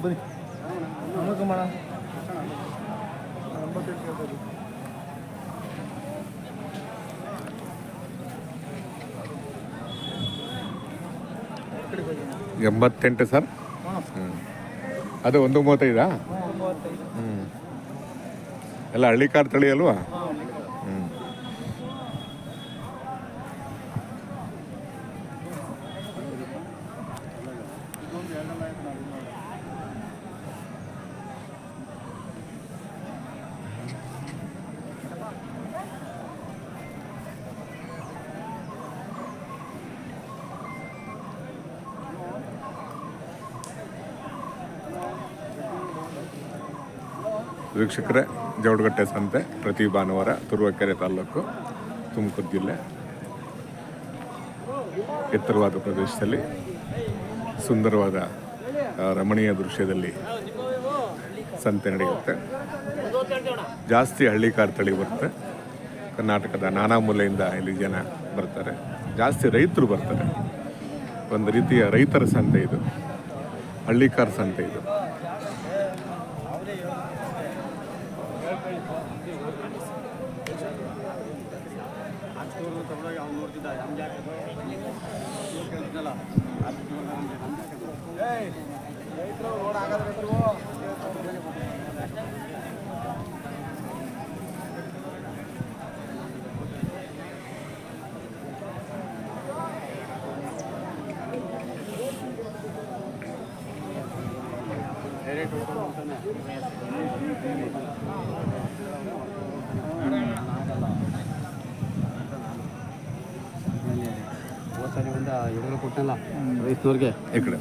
ಬನ್ನಿ ನಮಗೆ ಮಾಡ 88 ಸರ್. ಅದು 135 ಎಲ್ಲ ಹಳ್ಳಿ ಕಾರ್ ತಳಿ ಅಲ್ವಾ? ವೀಕ್ಷಕರೇ, ಜವಡಗಟ್ಟೆ ಸಂತೆ ಪ್ರತಿ ಭಾನುವಾರ ತುರುವೇಕೆರೆ ತಾಲೂಕು, ತುಮಕೂರು ಜಿಲ್ಲೆ. ಎತ್ತರವಾದ ಪ್ರದೇಶದಲ್ಲಿ ಸುಂದರವಾದ ರಮಣೀಯ ದೃಶ್ಯದಲ್ಲಿ ಸಂತೆ ನಡೆಯುತ್ತೆ. ಜಾಸ್ತಿ ಹಳ್ಳಿ ಕಾರ್ ತಳಿ ಬರುತ್ತೆ. ಕರ್ನಾಟಕದ ನಾನಾ ಮೂಲೆಯಿಂದ ಇಲ್ಲಿ ಜನ ಬರ್ತಾರೆ. ಜಾಸ್ತಿ ರೈತರು ಬರ್ತಾರೆ. ಒಂದು ರೀತಿಯ ರೈತರ ಸಂತೆ ಇದು, ಹಳ್ಳಿ ಕಾರ್ ಸಂತೆ ಇದು. ಕೊಟ್ಟಲ್ಲ ರೈತನವ್ರಿಗೆ ಈ ಕಡೆ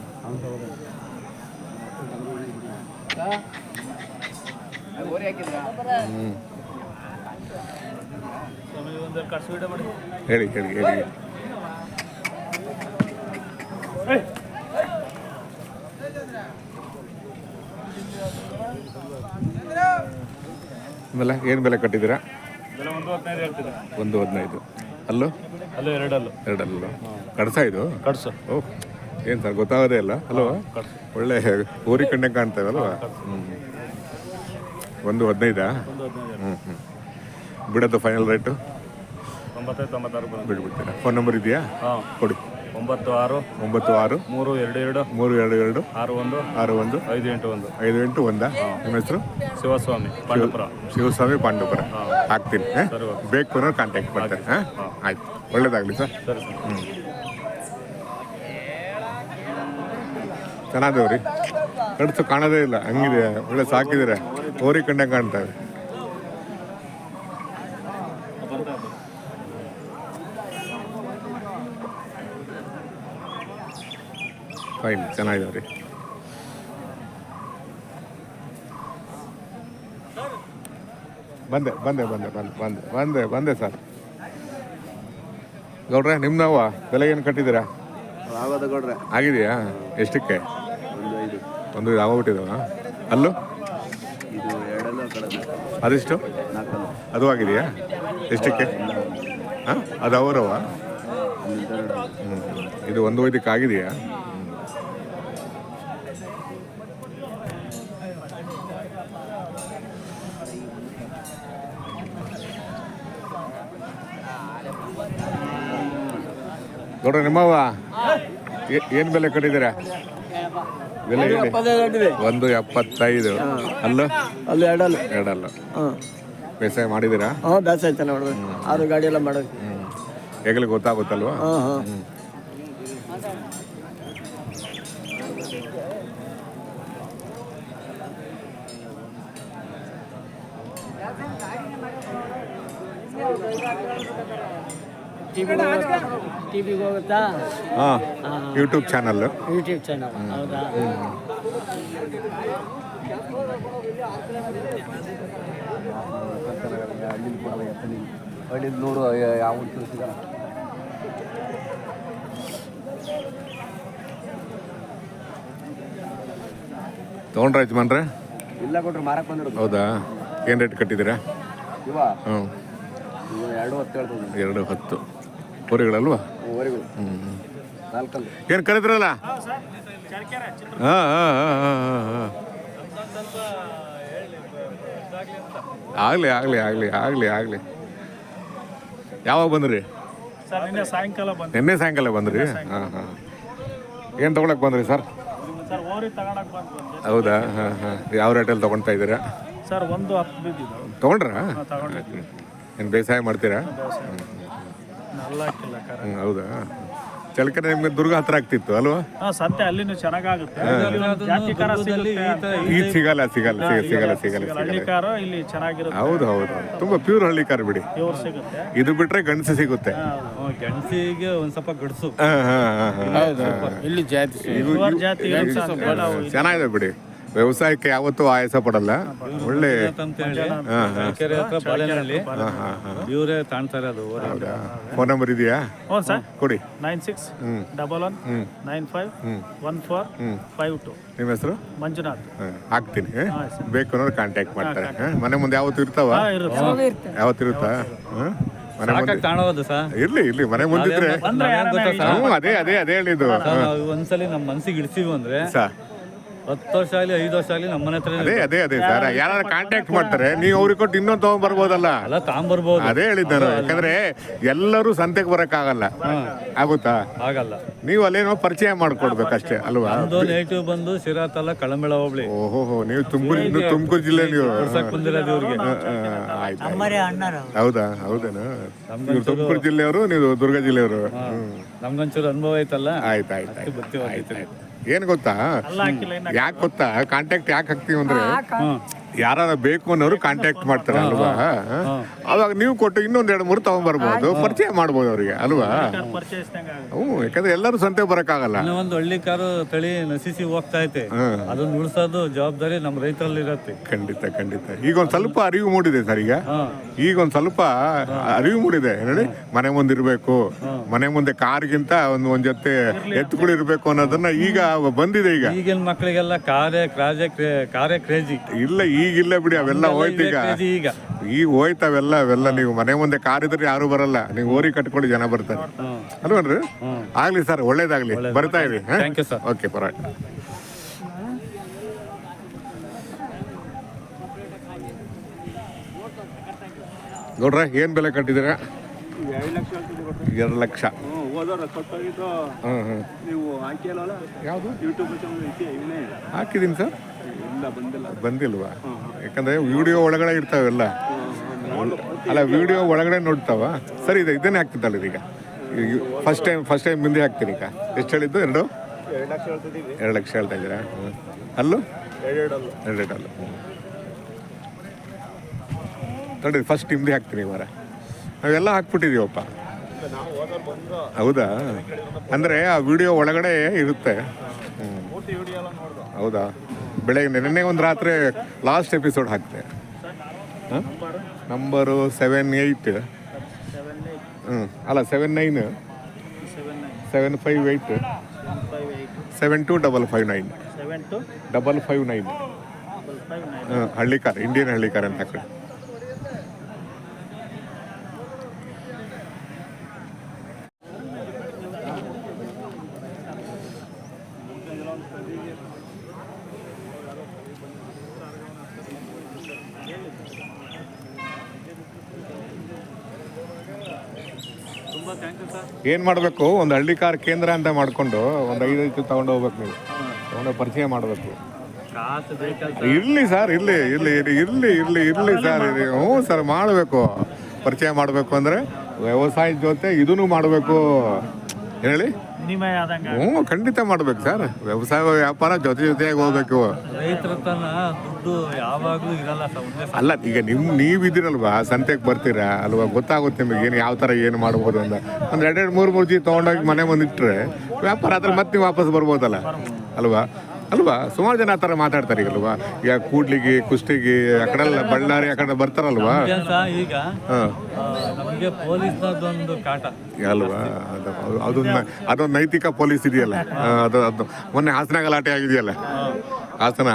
ಹೇಳಿ ಹೇಳಿ ಹೇಳಿ. ಆಮೇಲೆ ಏನು ಬೆಲೆ ಕಟ್ಟಿದ್ದೀರಾ? 115. ಅಲ್ಲೂ ಎರಡಲ್ಲು ಕಡ್ಸ ಇದು ಓಹ್, ಏನು ಸರ್ ಗೊತ್ತಾಗೋದೇ ಇಲ್ಲ ಅಲ್ವಾ? ಒಳ್ಳೆ ಊರಿ ಕಣ್ಣೆ ಕಾಣ್ತೇವಲ್ವಾ? 115. ಬಿಡೋದು ಫೈನಲ್ ರೇಟು 95-96 ಬಿಡ್ಬಿಡ್ತೀರಾ? ಫೋನ್ ನಂಬರ್ ಇದೆಯಾ? ಕೊಡಿ. 96 322 322 61 61 581. ನಿಮ್ಮ ಹೆಸರು? ಶಿವಸ್ವಾಮಿ ಪಾಂಡುಪುರ. ಶಿವಸ್ವಾಮಿ ಪಾಂಡುಪುರ. ಹಾಕ್ತೀನಿ. ಬೇಕು ಅನ್ನೋ ಕಾಂಟ್ಯಾಕ್ಟ್ ಮಾಡ್ತಾರೆ. ಆಯ್ತು, ಒಳ್ಳೇದಾಗಲಿ ಸರ್. ಚೆನ್ನಾದವ್ರಿ, ಕಡ್ಸು ಕಾಣೋದೇ ಇಲ್ಲ, ಹಂಗಿದೆ. ಒಳ್ಳೆ ಸಾಕಿದ್ರೆ ಓರಿ ಕಂಡೆ ಕಾಣ್ತಾವೆ. ಫೈನ್, ಚೆನ್ನಾಗಿದಾವ್ರಿ. ಬಂದೆ ಬಂದೆ ಬಂದೆ ಬಂದೆ ಬಂದೆ ಬಂದೆ ಬಂದೆ ಸರ್. ಗೌಡ್ರೆ, ನಿಮ್ನವ ಬೆಲೆ ಏನು ಕಟ್ಟಿದ್ದೀರಾ? ಗೌಡ್ರೆ ಆಗಿದೆಯಾ? ಎಷ್ಟಕ್ಕೆ? 1 ಆಗೋಗ್ಬಿಟ್ಟಿದಾವ. ಅಲ್ಲೂ ಅದೆಷ್ಟು? ಅದು ಆಗಿದೆಯಾ? ಎಷ್ಟಕ್ಕೆ? ಹಾಂ, ಅದು ಅವರವ? ಇದು 1.5 ಆಗಿದೆಯಾ? ನೋಡ್ರಿ, ನಿಮ್ಮವ್ವ ಏನು ಬೆಲೆ ಕಟ್ಟಿದ್ದೀರಾ? ಬೆಲೆ ಹೇಳಿ. 175. ಅಲ್ಲೂ ಎರಡಲ್ಲ. ಬೇಸಾಯ ಮಾಡಿದ್ದೀರಾ? ಬೇಸಾಯ ಚೆನ್ನಾಗಿ ಮಾಡೋದು. 6 ಗಾಡಿ ಎಲ್ಲ ಮಾಡೋದು. ಹೇಗಲಿ ಗೊತ್ತಾಗುತ್ತಲ್ವಾ? ಟಿವಿಗೆ ಹೋಗುತ್ತಾ? YouTube channel. ಹೌದಾ? ನೋಡು ಯಾವ ತೊಗೊಂಡ್ರ ಯಜಮಾನ್ರೆ? ಇಲ್ಲ ಕೊಟ್ರೆ ಮಾರಕ್ಕೆ ಬಂದಿರೋದು. ಹೌದಾ? ಏನು ರೇಟ್ ಕಟ್ಟಿದ್ದೀರಾ? ಹ್ಞೂ 210 ಊರಿಗಳಲ್ವಾ? ಏನು ಕರೆದ್ರಲ್ಲ? ಹಾಂ ಹಾಂ ಹಾಂ ಹಾಂ ಹಾಂ ಹಾಂ ಆಗಲಿ ಆಗಲಿ ಆಗಲಿ ಆಗಲಿ ಆಗಲಿ. ಯಾವಾಗ ಬಂದ್ರಿ? ಸರ್ ನಿನ್ನೆ ಸಾಯಂಕಾಲ ಬಂದು ನಿನ್ನೆ ಸಾಯಂಕಾಲ ಬಂದ್ರಿ? ಹಾಂ ಹಾಂ. ಏನು ತೊಗೊಳಕ್ಕೆ ಬಂದ್ರಿ ಸರ್? ಸರ್ ಓರಿ ತಗೊಳಕ್ ಬಂದು ಹೌದಾ? ಹಾಂ ಹಾಂ. ಯಾವ ರೇಟಲ್ಲಿ ತೊಗೊಳ್ತಾ ಇದ್ದೀರಾ? ಸರ್ 1.10 ಬಿದ್ದಿದ್ದು ತೊಗೊಂಡ್ರಾ? ತಗೊಂಡಿದ್ವಿ. ಏನು ಬೇಸಾಯ ಮಾಡ್ತೀರಾ? ಎಲ್ಲ ಹಾಕಿಲ್ಲ ಕರ. ಹೌದಾ? ಚಳ್ಳಕೆರೆ ನಿಮ್ಗೆ ದುರ್ಗ ಹತ್ರ ಆಗ್ತಿತ್ತು ಅಲ್ವಾ? ಸದ್ಯ ಅಲ್ಲಿನೂ ಚೆನ್ನಾಗುತ್ತೆ. ಜಾತಿ ಕಾರ ಸಿಗುತ್ತೆ. ಈಗ ಸಿಗಲ್ಲ ಸಿಗಲ್ಲ ಸಿಗಲ್ಲ ಸಿಗಲ್ಲ ಹಳ್ಳಿ ಸಿಗಲ್ಲ. ಕಾರು ಇಲ್ಲಿ ಚೆನ್ನಾಗಿರುತ್ತೆ. ಹೌದು ಹೌದು. ತುಂಬ ಪ್ಯೂರ್ ಹಳ್ಳಿ ಕಾರ್ ಬಿಡಿ. ಇವ್ರು ಸಿಗುತ್ತೆ. ಇದು ಬಿಟ್ರೆ ಗಂಡಸು ಸಿಗುತ್ತೆ. ಗಂಡಸಿಗೆ ಒಂದ್ ಸ್ವಲ್ಪ ಗಡ್ಸು. ಹಾಂ ಹಾಂ ಹಾಂ. ಇಲ್ಲಿ ಜಾತಿ ಇವ್ರ ಜಾತಿ ಇರುತ್ತೆ ಅಂತ ಹೇಳಿ ನಾವು ಚೆನ್ನಾಗಿದೆ ಬಿಡಿ. ವ್ಯವಸಾಯಕ್ಕೆ ಯಾವತ್ತೂ ಆಯಾಸ ಪಡಲ್ಲ. ಒಳ್ಳೆ ಅಂತ ಹೇಳಿ ಕೆರೆ ಹತ್ರ ಬಾಳೆನಹಳ್ಳಿ ಇವರೇ ತಾಣ್ತಾರೆ ಅದು. ಫೋನ್ ನಂಬರ್ ಇದೆಯಾ? ಹ್ಞೂ ಸರ್. ಕೊಡಿ. 9611951452. ನಿಮ್ಮ ಹೆಸರು? ಮಂಜುನಾಥ್. ಹಾಕ್ತೀನಿ. ಬೇಕು ಅನ್ನೋರು ಕಾಂಟ್ಯಾಕ್ಟ್ ಮಾಡ್ತಾರೆ. ಮನೆ ಮುಂದೆ ಯಾವತ್ತು ಇರ್ತಾವ? ಯಾವತ್ತು ಇರುತ್ತಾ? ಮನೆ ಮುಂದೆ ತಾಣೋದು ಸರ್. ಇರ್ಲಿ ಇರ್ಲಿ, ಮನೆ ಮುಂದಿದ್ರೆ. ಅದೇ ಅದೇ ಅದೇ ಹೇಳಿದ್ದು. ಒಂದ್ಸಲಿ ನಮ್ಮ ಮನ್ಸಿಗೆ ಇಡ್ತೀವಿ ಅಂದ್ರೆ ಸಾ 10 ವರ್ಷ ಆಗಲಿ 5 ವರ್ಷ ಆಗಲಿ ನಮ್ಮ ಮನೆ ಹತ್ರ ಅದೇ ಅದೇ ಅದೇ ಸರ್. ಯಾರು ಕಾಂಟ್ಯಾಕ್ಟ್ ಮಾಡ್ತಾರೆ, ನೀವು ಅವ್ರಿಗೆ ಕೊಟ್ಟು ಇನ್ನೊಂದು ತಗೊಂಡ್ಬರ್ಬೋದಲ್ಲ. ಎಲ್ಲ ತಗೊಂಬರ್ಬೋದು. ಅದೇ ಹೇಳಿದ್ದು ನಾನು. ಯಾಕಂದ್ರೆ ಎಲ್ಲರೂ ಸಂತೆಗೆ ಬರಕ್ಕಾಗಲ್ಲ. ಆಗುತ್ತಾ? ಆಗಲ್ಲ. ನೀವು ಅಲ್ಲೇನೋ ಪರಿಚಯ ಮಾಡ್ಕೊಡ್ಬೇಕಷ್ಟೇ ಅಲ್ವಾ? ಒಂದು ನೇಟಿವ್ ಬಂದು ಶಿರಾತಲ್ಲ ಕಳಂಬೆಳ ಹೋಗ್ಲಿ. ಓಹೋ, ನೀವು ತುಮಕೂರು ಜಿಲ್ಲೆ ನೀವು? ಬಂದಿರೋದು ಇವ್ರಿಗೆ. ಆಯ್ತು. ಹೌದಾ? ಹೌದೇನು? ನೀವು ತುಮಕೂರು ಜಿಲ್ಲೆಯವರು, ನೀವು ದುರ್ಗ ಜಿಲ್ಲೆಯವರು? ನಮ್ಗೊಂಚೂರು ಅನುಭವ ಐತಲ್ಲ. ಆಯ್ತು ಆಯ್ತು ಆಯ್ತು. ಏನ್ ಗೊತ್ತಾ, ಯಾಕೆ ಗೊತ್ತಾ ಕಾಂಟ್ಯಾಕ್ಟ್ ಯಾಕೆ ಹಾಕ್ತೀವಿ ಅಂದ್ರೆ, ಯಾರು ಬೇಕು ಅನ್ನೋರು ಕಾಂಟ್ಯಾಕ್ಟ್ ಮಾಡ್ತಾರೆ ಅಲ್ವಾ? ಅವಾಗ ನೀವು ಕೊಟ್ಟು ಇನ್ನೊಂದ್ 2-3 ತಗೊಂಡ್ಬರ್ಬೋದು, ಪರಿಚಯ ಮಾಡ್ಬೋದು ಅವ್ರಿಗೆ ಅಲ್ವಾ? ಹ್ಞೂ, ಯಾಕಂದ್ರೆ ಎಲ್ಲರೂ ಸಂತೆ ಬರಕ್ಕಾಗಲ್ಲ. ಒಂದು ಹಳ್ಳಿ ಕಾರು ತಳಿ ನಶಿಸಿ ಹೋಗ್ತಾ ಐತೆ, ಅದನ್ನ ಉಳಿಸೋದು ಜವಾಬ್ದಾರಿ ನಮ್ಮ ರೈತರಲ್ಲಿ ಇರತ್ತೆ. ಖಂಡಿತ ಖಂಡಿತ. ಈಗ ಒಂದ್ ಸ್ವಲ್ಪ ಅರಿವು ಮೂಡಿದೆ ಸರ್. ಈಗ ಒಂದ್ ಸ್ವಲ್ಪ ಅರಿವು ಮೂಡಿದೆ ನೋಡಿ. ಮನೆ ಮುಂದೆ ಇರ್ಬೇಕು, ಮನೆ ಮುಂದೆ ಕಾರ್ಗಿಂತ ಒಂದ್ ಜೊತೆ ಎತ್ತುಗಳು ಇರ್ಬೇಕು ಅನ್ನೋದನ್ನ ಈಗ ಬಂದಿದೆ. ಈಗಿನ ಮಕ್ಕಳಿಗೆಲ್ಲ ಕಾರೇ ಕ್ರೇಜಿ. ಇಲ್ಲ, ಈಗಿಲ್ಲ ಬಿಡಿ, ಅವೆಲ್ಲ ಹೋಯ್ತು. ಈಗ ಹೋಯ್ತವೆಲ್ಲ. ಅವೆಲ್ಲ ನೀವು ಮನೆ ಮುಂದೆ ಕಾರಿದ್ರೆ ಯಾರು ಬರಲ್ಲ. ನೀವು ಓರಿ ಕಟ್ಕೊಂಡು ಜನ ಬರ್ತಾರೆ ಅಲ್ವನ್ರಿ? ಆಗ್ಲಿ ಸರ್, ಒಳ್ಳೇದಾಗ್ಲಿ. ಬರ್ತಾ ಇರಿ. ಓಕೆ, ಪರವಾಗಿಲ್ಲ. ನೋಡ್ರ ಏನ್ ಬೆಲೆ ಕಟ್ಟಿದ್ದೀರಾ? 2 ಲಕ್ಷ. ಯಾವುದು ಹಾಕಿದೀನಿ ಸರ್? ಬಂದಿಲ್ವಾ? ಯಾಕಂದ್ರೆ ವಿಡಿಯೋ ಒಳಗಡೆ ಇರ್ತಾವೆಲ್ಲ. ಅಲ್ಲ, ವಿಡಿಯೋ ಒಳಗಡೆ ನೋಡ್ತಾವ. ಸರಿ, ಇದನ್ನೇ ಹಾಕ್ತಿದ್ದಲ್ಲ ಈಗ. ಫಸ್ಟ್ ಟೈಮ್ ಮುಂದೆ ಹಾಕ್ತೀನಿ. ಈಗ ಎಷ್ಟು ಹೇಳಿದ್ದು? 2 ಲಕ್ಷ ಹೇಳ್ತಾ ಇದ್ದೀರಾ? ಅಲ್ಲೂ 2 ಅಲ್ಲ. ನೋಡಿ, ಫಸ್ಟ್ ನಿಮ್ದೇ ಹಾಕ್ತೀನಿ. ವಾರ ನಾವೆಲ್ಲ ಹಾಕ್ಬಿಟ್ಟಿದೀವಪ್ಪ. ಹೌದಾ? ಅಂದರೆ ಆ ವಿಡಿಯೋ ಒಳಗಡೆ ಇರುತ್ತೆ. ಹೌದಾ? ಬೆಳಗ್ಗೆ ನೆನ್ನೆ ಒಂದು ರಾತ್ರಿ ಲಾಸ್ಟ್ ಎಪಿಸೋಡ್ ಹಾಕ್ತೆ. ನಂಬರು 78. ಅಲ್ಲ, 79 758 72559 559. ಹಳ್ಳಿಕಾರ್, ಇಂಡಿಯನ್ ಹಳ್ಳಿಕಾರ್ ಅಂತ ಕಡೆ. ಏನು ಮಾಡಬೇಕು, ಒಂದು ಹಳ್ಳಿ ಕಾರ್ ಕೇಂದ್ರ ಅಂತ ಮಾಡಿಕೊಂಡು ಒಂದು 5 ತಗೊಂಡು ಹೋಗ್ಬೇಕು. ನೀವು ತಗೊಂಡು ಪರಿಚಯ ಮಾಡಬೇಕು. ಇರಲಿ ಸರ್, ಇರಲಿ ಸರ್. ಹ್ಞೂ ಸರ್, ಮಾಡಬೇಕು. ಪರಿಚಯ ಮಾಡಬೇಕು ಅಂದರೆ ವ್ಯವಸಾಯದ ಜೊತೆ ಇದನ್ನು ಮಾಡಬೇಕು. ಹೇಳಿ. ಹ್ಞೂ, ಖಂಡಿತ ಮಾಡ್ಬೇಕು ಸರ್. ವ್ಯವಸಾಯ ವ್ಯಾಪಾರ ಜೊತೆಯಾಗಿ ಹೋಗ್ಬೇಕು. ರೈತರ ತನ ದುಡ್ಡು ಯಾವಾಗಲೂ ಇರಲ್ಲ. ಅಲ್ಲ, ಈಗ ನೀವಿದ್ದೀರಲ್ವಾ, ಸಂತೆಗೆ ಬರ್ತೀರಾ ಅಲ್ವಾ, ಗೊತ್ತಾಗುತ್ತೆ ನಿಮಗೆ ಏನು ಯಾವ ಥರ ಏನು ಮಾಡ್ಬೋದು ಅಂತ. ಒಂದು 2-3 ಜಿ ತೊಗೊಂಡೋಗಿ ಮನೆ ಬಂದಿಟ್ರೆ ವ್ಯಾಪಾರ ಆದ್ರೆ ಮತ್ತೆ ನೀವು ವಾಪಸ್ ಬರ್ಬೋದಲ್ಲ ಅಲ್ವಾ? ಸುಮಾರು ಜನ ಆ ಥರ ಮಾತಾಡ್ತಾರೆ ಅಲ್ವಾ? ಈಗ ಕೂಡ್ಲಿಗೆ, ಕುಷ್ಟಗಿಗೆ, ಆ ಕಡೆಲ್ಲ ಬಳ್ಳಾರಿ ಆ ಕಡೆ ಬರ್ತಾರಲ್ವಾ? ಈಗ ನಮಗೆ ಪೊಲೀಸ್ನದೊಂದು ಕಾಟ ಅಲ್ವಾ? ಅದೊಂದು ನೈತಿಕ ಪೊಲೀಸ್ ಇದೆಯಲ್ಲ. ಅದು ಮೊನ್ನೆ ಹಾಸನ ಗಲಾಟೆ ಆಗಿದೆಯಲ್ಲ, ಹಾಸನ